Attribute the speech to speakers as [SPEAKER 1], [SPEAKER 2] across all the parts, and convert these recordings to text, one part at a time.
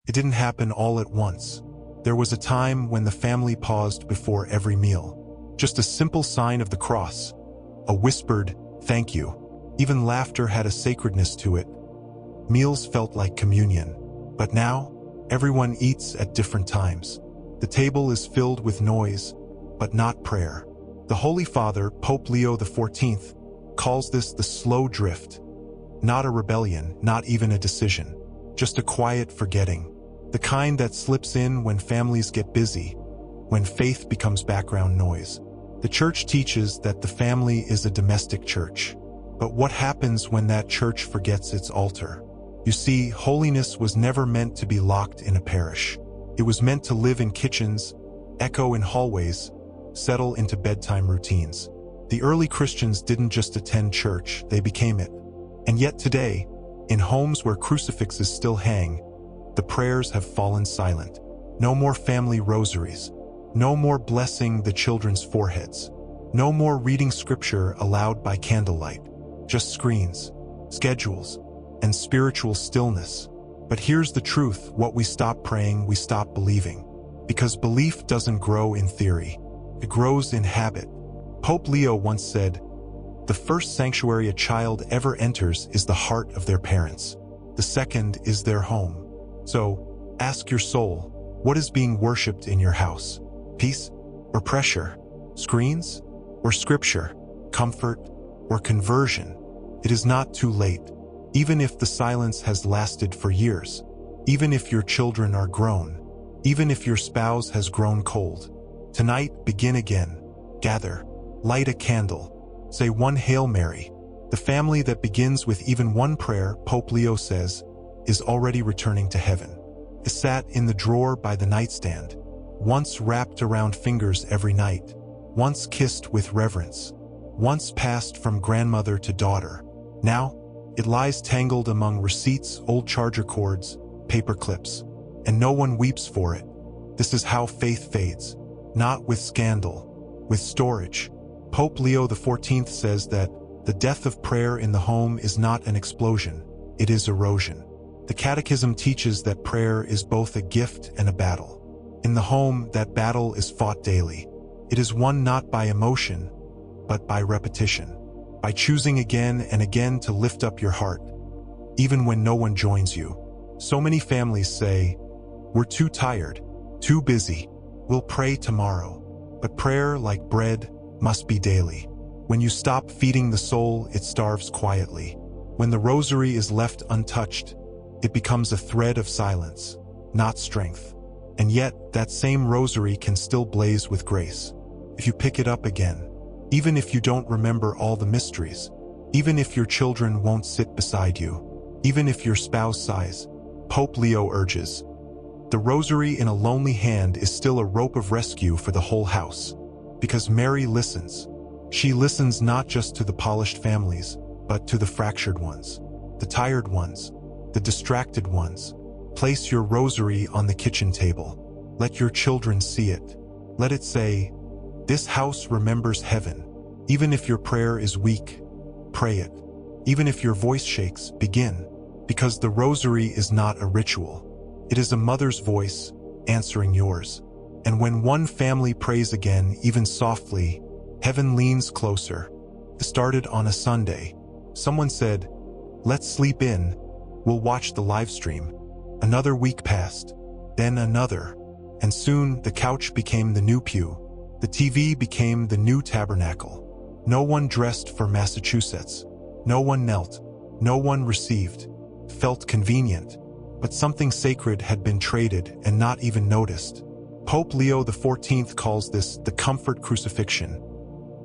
[SPEAKER 1] It didn't happen all at once. There was a time when the family paused before every meal. Just a simple sign of the cross. A whispered, "Thank you." Even laughter had a sacredness to it. Meals felt like communion. But now, everyone eats at different times. The table is filled with noise, but not prayer. The Holy Father, Pope Leo XIV, calls this the slow drift. Not a rebellion, not even a decision. Just a quiet forgetting. The kind that slips in when families get busy, when faith becomes background noise. The Church teaches that the family is a domestic church. But what happens when that church forgets its altar? You see, holiness was never meant to be locked in a parish. It was meant to live in kitchens, echo in hallways, settle into bedtime routines. The early Christians didn't just attend church, they became it. And yet today, in homes where crucifixes still hang, the prayers have fallen silent. No more family rosaries. No more blessing the children's foreheads. No more reading scripture aloud by candlelight. Just screens, schedules, and spiritual stillness. But here's the truth: what we stop praying, we stop believing. Because belief doesn't grow in theory. It grows in habit. Pope Leo once said, "The first sanctuary a child ever enters is the heart of their parents. The second is their home." So, ask your soul, what is being worshipped in your house? Peace or pressure? Screens or scripture? Comfort or conversion? It is not too late. Even if the silence has lasted for years, even if your children are grown, even if your spouse has grown cold, tonight begin again. Gather, light a candle, say one Hail Mary. The family that begins with even one prayer, Pope Leo says, is already returning to heaven. It sat in the drawer by the nightstand, once wrapped around fingers every night, once kissed with reverence, once passed from grandmother to daughter. Now, it lies tangled among receipts, old charger cords, paper clips, and no one weeps for it. This is how faith fades, not with scandal, with storage. Pope Leo XIV says that the death of prayer in the home is not an explosion, it is erosion. The Catechism teaches that prayer is both a gift and a battle. In the home, that battle is fought daily. It is won not by emotion, but by repetition, by choosing again and again to lift up your heart, even when no one joins you. So many families say, "We're too tired, too busy, we'll pray tomorrow." But prayer, like bread, must be daily. When you stop feeding the soul, it starves quietly. When the rosary is left untouched, it becomes a thread of silence, not strength. And yet, that same rosary can still blaze with grace. If you pick it up again, even if you don't remember all the mysteries, even if your children won't sit beside you, even if your spouse sighs, Pope Leo urges, the rosary in a lonely hand is still a rope of rescue for the whole house. Because Mary listens. She listens not just to the polished families, but to the fractured ones, the tired ones, the distracted ones. Place your rosary on the kitchen table. Let your children see it. Let it say, "This house remembers heaven." Even if your prayer is weak, pray it. Even if your voice shakes, begin. Because the rosary is not a ritual. It is a mother's voice answering yours. And when one family prays again, even softly, heaven leans closer. It started on a Sunday. Someone said, "Let's sleep in. We'll watch the live stream." Another week passed, then another, and soon the couch became the new pew. The TV became the new tabernacle. No one dressed for Massachusetts. No one knelt. No one received. Felt convenient. But something sacred had been traded and not even noticed. Pope Leo XIV calls this the comfort crucifixion,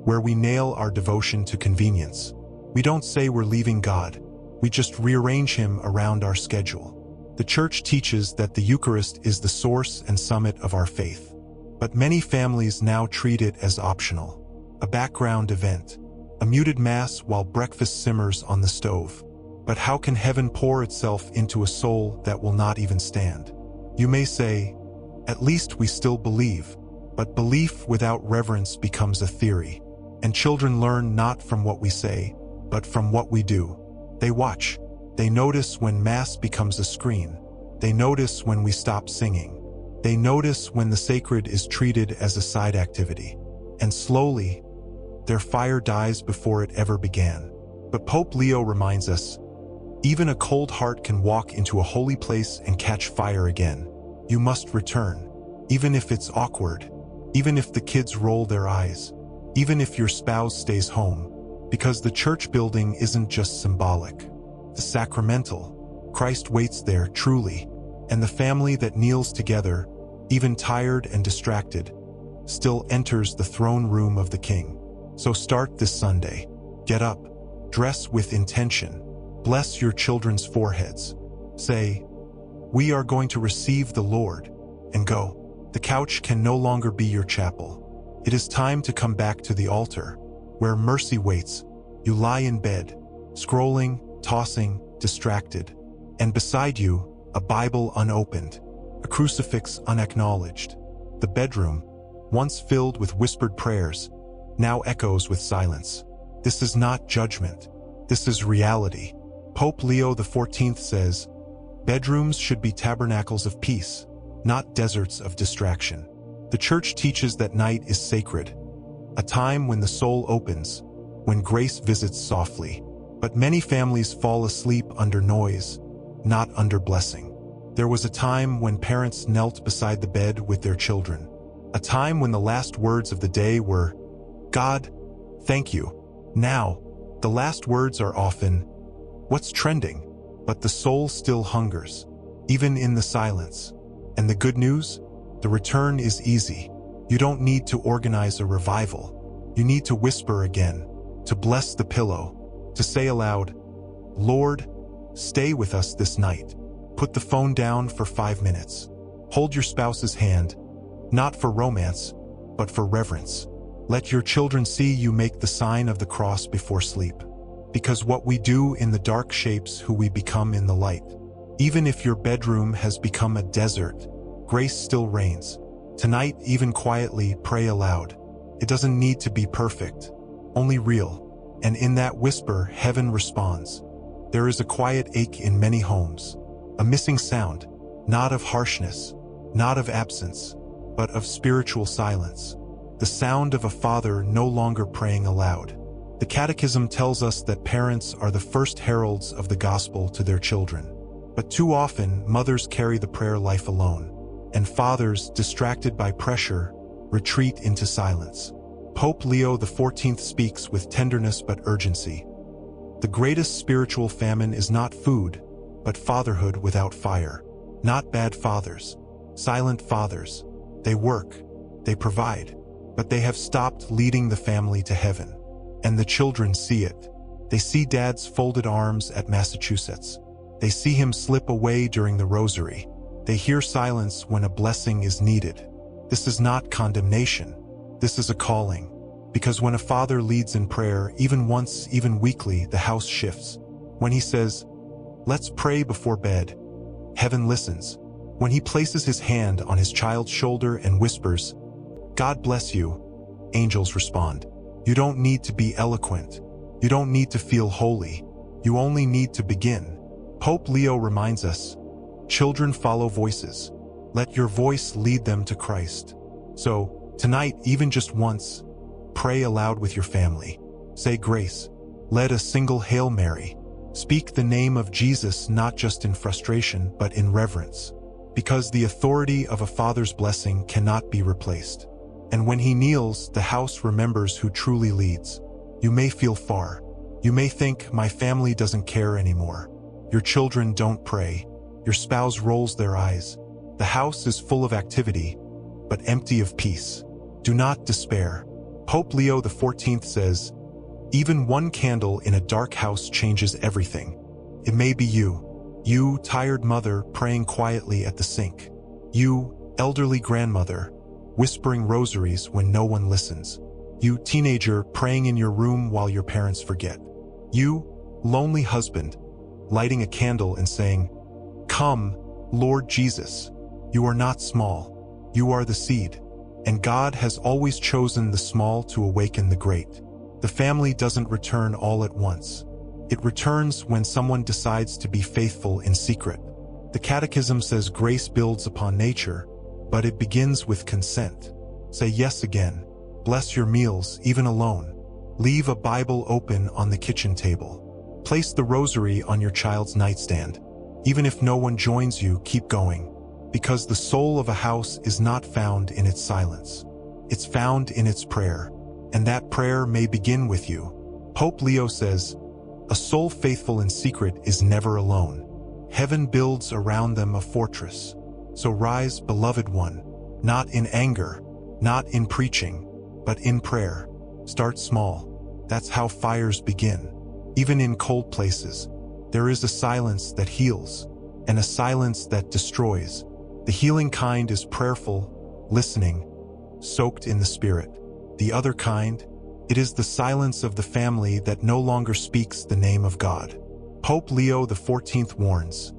[SPEAKER 1] where we nail our devotion to convenience. We don't say we're leaving God. We just rearrange him around our schedule. The Church teaches that the Eucharist is the source and summit of our faith. But many families now treat it as optional, a background event, a muted Mass while breakfast simmers on the stove. But how can heaven pour itself into a soul that will not even stand? You may say, at least we still believe. But belief without reverence becomes a theory. And children learn not from what we say, but from what we do. They watch. They notice when Mass becomes a screen. They notice when we stop singing. They notice when the sacred is treated as a side activity. And slowly, their fire dies before it ever began. But Pope Leo reminds us, even a cold heart can walk into a holy place and catch fire again. You must return, even if it's awkward, even if the kids roll their eyes, even if your spouse stays home, because the church building isn't just symbolic. The sacramental. Christ waits there truly, and the family that kneels together, even tired and distracted, still enters the throne room of the King. So start this Sunday. Get up, dress with intention, bless your children's foreheads. Say, "We are going to receive the Lord," and go. The couch can no longer be your chapel. It is time to come back to the altar, where mercy waits. You lie in bed, scrolling, tossing, distracted, and beside you, a Bible unopened, a crucifix unacknowledged. The bedroom, once filled with whispered prayers, now echoes with silence. This is not judgment. This is reality. Pope Leo XIV says, bedrooms should be tabernacles of peace, not deserts of distraction. The church teaches that night is sacred, a time when the soul opens, when grace visits softly. But many families fall asleep under noise, not under blessing. There was a time when parents knelt beside the bed with their children, a time when the last words of the day were, "God, thank you." Now, the last words are often, "What's trending?" But the soul still hungers, even in the silence. And the good news? The return is easy. You don't need to organize a revival. You need to whisper again, to bless the pillow, to say aloud, "Lord, stay with us this night." Put the phone down for 5 minutes. Hold your spouse's hand, not for romance, but for reverence. Let your children see you make the sign of the cross before sleep. Because what we do in the dark shapes who we become in the light. Even if your bedroom has become a desert, grace still reigns. Tonight, even quietly, pray aloud. It doesn't need to be perfect, only real. And in that whisper, heaven responds. There is a quiet ache in many homes, a missing sound, not of harshness, not of absence, but of spiritual silence. The sound of a father no longer praying aloud. The Catechism tells us that parents are the first heralds of the gospel to their children. But too often, mothers carry the prayer life alone, and fathers, distracted by pressure, retreat into silence. Pope Leo XIV speaks with tenderness but urgency. The greatest spiritual famine is not food, but fatherhood without fire. Not bad fathers, silent fathers. They work, they provide, but they have stopped leading the family to heaven. And the children see it. They see Dad's folded arms at Massachusetts. They see him slip away during the rosary. They hear silence when a blessing is needed. This is not condemnation. This is a calling. Because when a father leads in prayer, even once, even weekly, the house shifts. When he says, "Let's pray before bed," heaven listens. When he places his hand on his child's shoulder and whispers, "God bless you," angels respond. You don't need to be eloquent. You don't need to feel holy. You only need to begin. Pope Leo reminds us, children follow voices. Let your voice lead them to Christ. So, tonight, even just once, pray aloud with your family. Say grace. Lead a single Hail Mary. Speak the name of Jesus not just in frustration, but in reverence. Because the authority of a father's blessing cannot be replaced. And when he kneels, the house remembers who truly leads. You may feel far. You may think, my family doesn't care anymore. Your children don't pray. Your spouse rolls their eyes. The house is full of activity, but empty of peace. Do not despair. Pope Leo XIV says, even one candle in a dark house changes everything. It may be you, tired mother praying quietly at the sink. You, elderly grandmother, whispering rosaries when no one listens. You, teenager praying in your room while your parents forget. You, lonely husband, lighting a candle and saying, "Come, Lord Jesus." You are not small. You are the seed. And God has always chosen the small to awaken the great. The family doesn't return all at once. It returns when someone decides to be faithful in secret. The Catechism says grace builds upon nature, but it begins with consent. Say yes again. Bless your meals, even alone. Leave a Bible open on the kitchen table. Place the rosary on your child's nightstand. Even if no one joins you, keep going. Because the soul of a house is not found in its silence. It's found in its prayer. And that prayer may begin with you. Pope Leo says, "A soul faithful in secret is never alone. Heaven builds around them a fortress. So rise, beloved one, not in anger, not in preaching, but in prayer. Start small. That's how fires begin. Even in cold places, there is a silence that heals, and a silence that destroys. The healing kind is prayerful, listening, soaked in the Spirit. The other kind, it is the silence of the family that no longer speaks the name of God." Pope Leo XIV warns,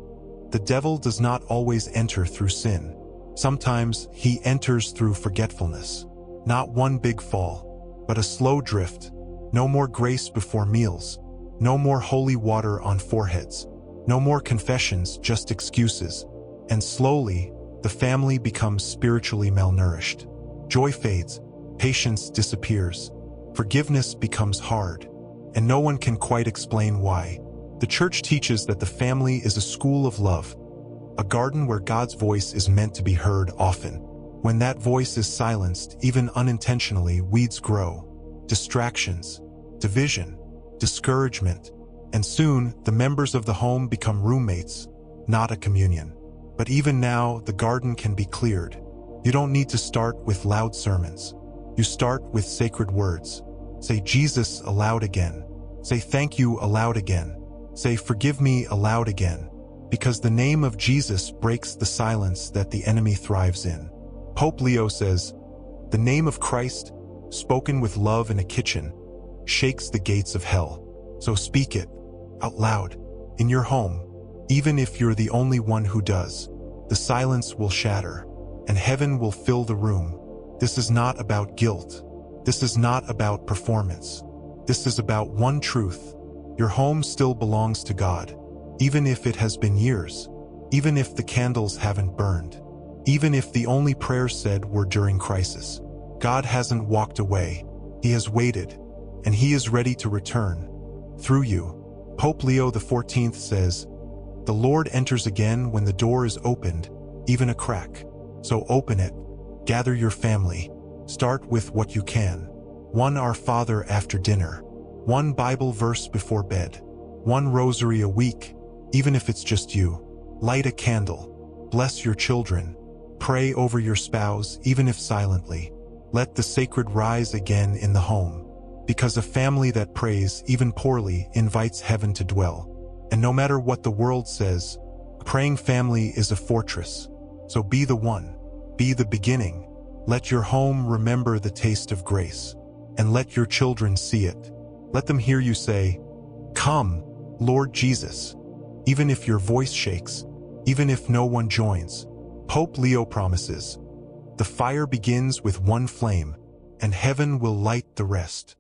[SPEAKER 1] "The devil does not always enter through sin. Sometimes he enters through forgetfulness. Not one big fall, but a slow drift. No more grace before meals. No more holy water on foreheads. No more confessions, just excuses. And slowly, the family becomes spiritually malnourished. Joy fades, patience disappears, forgiveness becomes hard, and no one can quite explain why. The Church teaches that the family is a school of love, a garden where God's voice is meant to be heard often. When that voice is silenced, even unintentionally, weeds grow. Distractions, division, discouragement, and soon the members of the home become roommates, not a communion. But even now, the garden can be cleared. You don't need to start with loud sermons. You start with sacred words. Say Jesus aloud again. Say thank you aloud again. Say forgive me aloud again. Because the name of Jesus breaks the silence that the enemy thrives in. Pope Leo says, "The name of Christ, spoken with love in a kitchen, shakes the gates of hell. So speak it, out loud, in your home, even if you're the only one who does. The silence will shatter, and heaven will fill the room. This is not about guilt. This is not about performance. This is about one truth. Your home still belongs to God, even if it has been years, even if the candles haven't burned, even if the only prayers said were during crisis. God hasn't walked away. He has waited, and he is ready to return. Through you." Pope Leo XIV says, "The Lord enters again when the door is opened, even a crack. So open it. Gather your family. Start with what you can. One Our Father after dinner. One Bible verse before bed. One rosary a week, even if it's just you. Light a candle. Bless your children. Pray over your spouse, even if silently. Let the sacred rise again in the home. Because a family that prays, even poorly, invites heaven to dwell. And no matter what the world says, a praying family is a fortress. So be the one. Be the beginning. Let your home remember the taste of grace. And let your children see it. Let them hear you say, 'Come, Lord Jesus,' even if your voice shakes, even if no one joins." Pope Leo promises, "The fire begins with one flame, and heaven will light the rest."